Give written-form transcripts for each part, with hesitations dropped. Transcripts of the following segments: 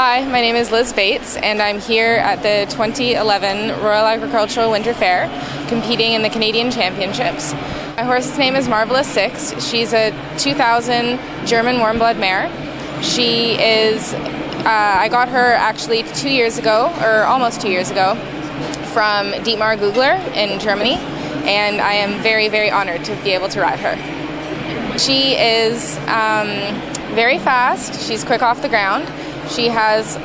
Hi, my name is Liz Bates, and I'm here at the 2011 Royal Agricultural Winter Fair, competing in the Canadian Championships. My horse's name is Marvelous 6. She's a 2000 German warm blood mare. She is, I got her actually 2 years ago, or almost 2 years ago, from Dietmar Gugler in Germany, and I am very, very honored to be able to ride her. She is very fast. She's quick off the ground. She has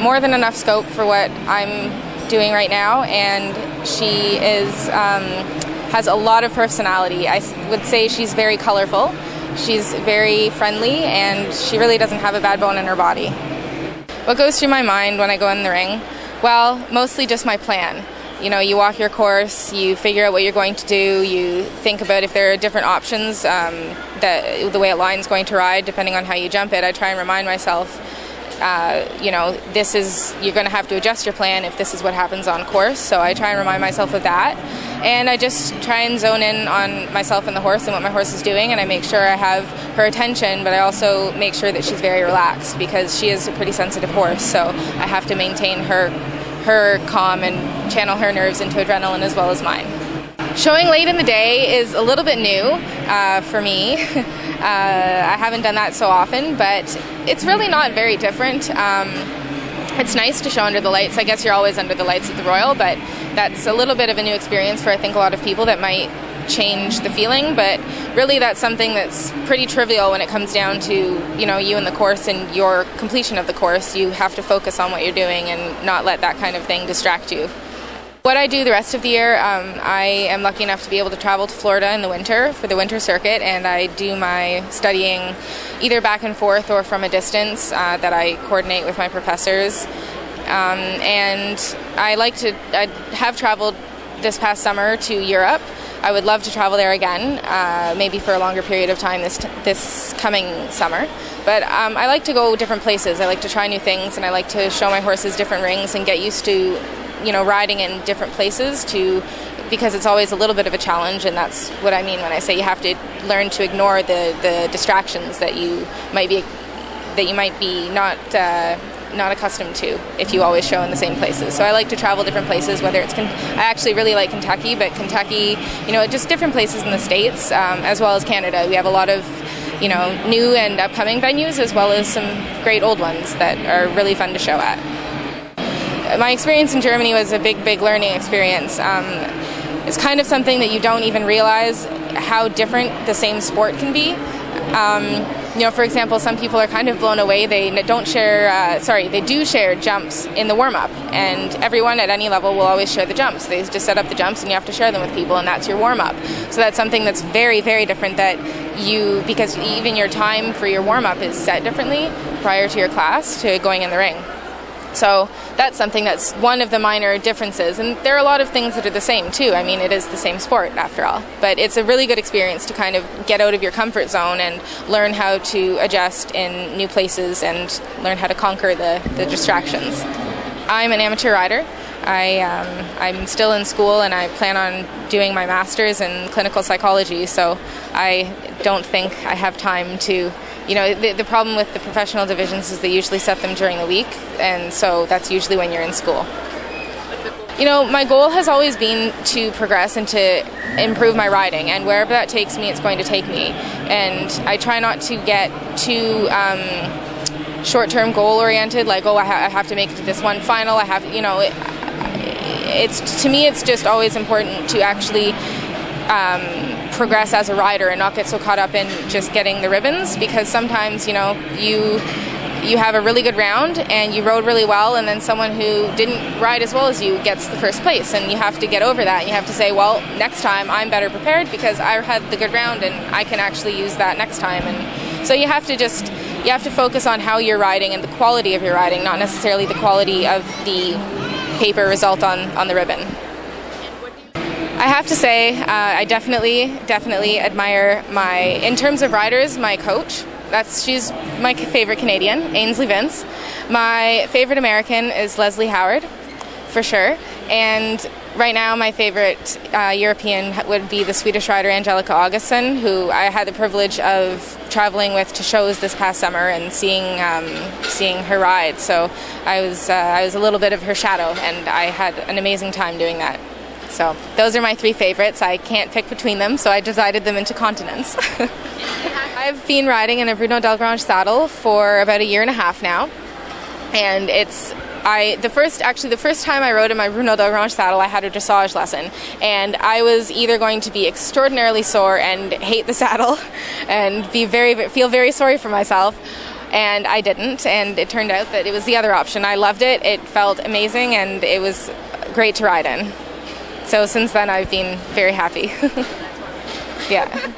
more than enough scope for what I'm doing right now, and she is has a lot of personality. I would say she's very colorful. She's very friendly, and she really doesn't have a bad bone in her body. What goes through my mind when I go in the ring? Well, mostly just my plan. You know, you walk your course, you figure out what you're going to do, you think about if there are different options, that the way a line's going to ride, depending on how you jump it. I try and remind myself, you know, you're going to have to adjust your plan if this is what happens on course, so I try and remind myself of that. And I just try and zone in on myself and the horse and what my horse is doing, and I make sure I have her attention, but I also make sure that she's very relaxed, because she is a pretty sensitive horse, so I have to maintain her calm and channel her nerves into adrenaline as well as mine. Showing late in the day is a little bit new for me. I haven't done that so often, but it's really not very different. It's nice to show under the lights. I guess you're always under the lights at the Royal, but that's a little bit of a new experience for I think a lot of people that might change the feeling, but really that's something that's pretty trivial when it comes down to, you know, you and the course and your completion of the course. You have to focus on what you're doing and not let that kind of thing distract you. What I do the rest of the year, I am lucky enough to be able to travel to Florida in the winter for the winter circuit, and I do my studying either back and forth or from a distance that I coordinate with my professors. And I have traveled this past summer to Europe. I would love to travel there again, maybe for a longer period of time this coming summer. But I like to go different places. I like to try new things, and I like to show my horses different rings and get used to, you know, riding in different places because it's always a little bit of a challenge, and that's what I mean when I say you have to learn to ignore the distractions that you might be not accustomed to if you always show in the same places. So I like to travel different places, whether it's I actually really like Kentucky, but Kentucky, you know, just different places in the States, as well as Canada. We have a lot of, you know, new and upcoming venues, as well as some great old ones that are really fun to show at. My experience in Germany was a big learning experience. It's kind of something that you don't even realize how different the same sport can be. You know, for example, some people are kind of blown away. They do share jumps in the warm-up, and everyone at any level will always share the jumps. They just set up the jumps, and you have to share them with people, and that's your warm-up. So that's something that's very, very different because even your time for your warm-up is set differently prior to your class to going in the ring. So that's something that's one of the minor differences, and there are a lot of things that are the same too. I mean, it is the same sport after all, but it's a really good experience to kind of get out of your comfort zone and learn how to adjust in new places and learn how to conquer the distractions. I'm an amateur rider. I'm still in school, and I plan on doing my master's in clinical psychology, so I don't think I have time to. You know, the problem with the professional divisions is they usually set them during the week, and so that's usually when you're in school. You know, my goal has always been to progress and to improve my riding, and wherever that takes me, it's going to take me. And I try not to get too short-term goal-oriented, like, oh, I have to make it to this one final. You know, to me, it's just always important to actually progress as a rider and not get so caught up in just getting the ribbons, because sometimes, you know, you have a really good round and you rode really well, and then someone who didn't ride as well as you gets the first place, and you have to get over that. You have to say, well, next time I'm better prepared because I had the good round and I can actually use that next time. And so you have to focus on how you're riding and the quality of your riding, not necessarily the quality of the paper result on the ribbon. I have to say, I definitely admire in terms of riders, my coach. She's my favorite Canadian, Ainsley Vince. My favorite American is Leslie Howard, for sure. And Right now, my favorite European would be the Swedish rider Angelica Augustsson, who I had the privilege of traveling with to shows this past summer and seeing her ride. So I was a little bit of her shadow, and I had an amazing time doing that. So those are my three favorites. I can't pick between them, so I divided them into continents. I've been riding in a Bruno Delgrange saddle for about a year and a half now, and the first time I rode in my Bruno Delgrange saddle, I had a dressage lesson, and I was either going to be extraordinarily sore and hate the saddle and feel very sorry for myself, and I didn't, and it turned out that it was the other option. I loved it. It felt amazing, and it was great to ride in. So since then, I've been very happy. Yeah.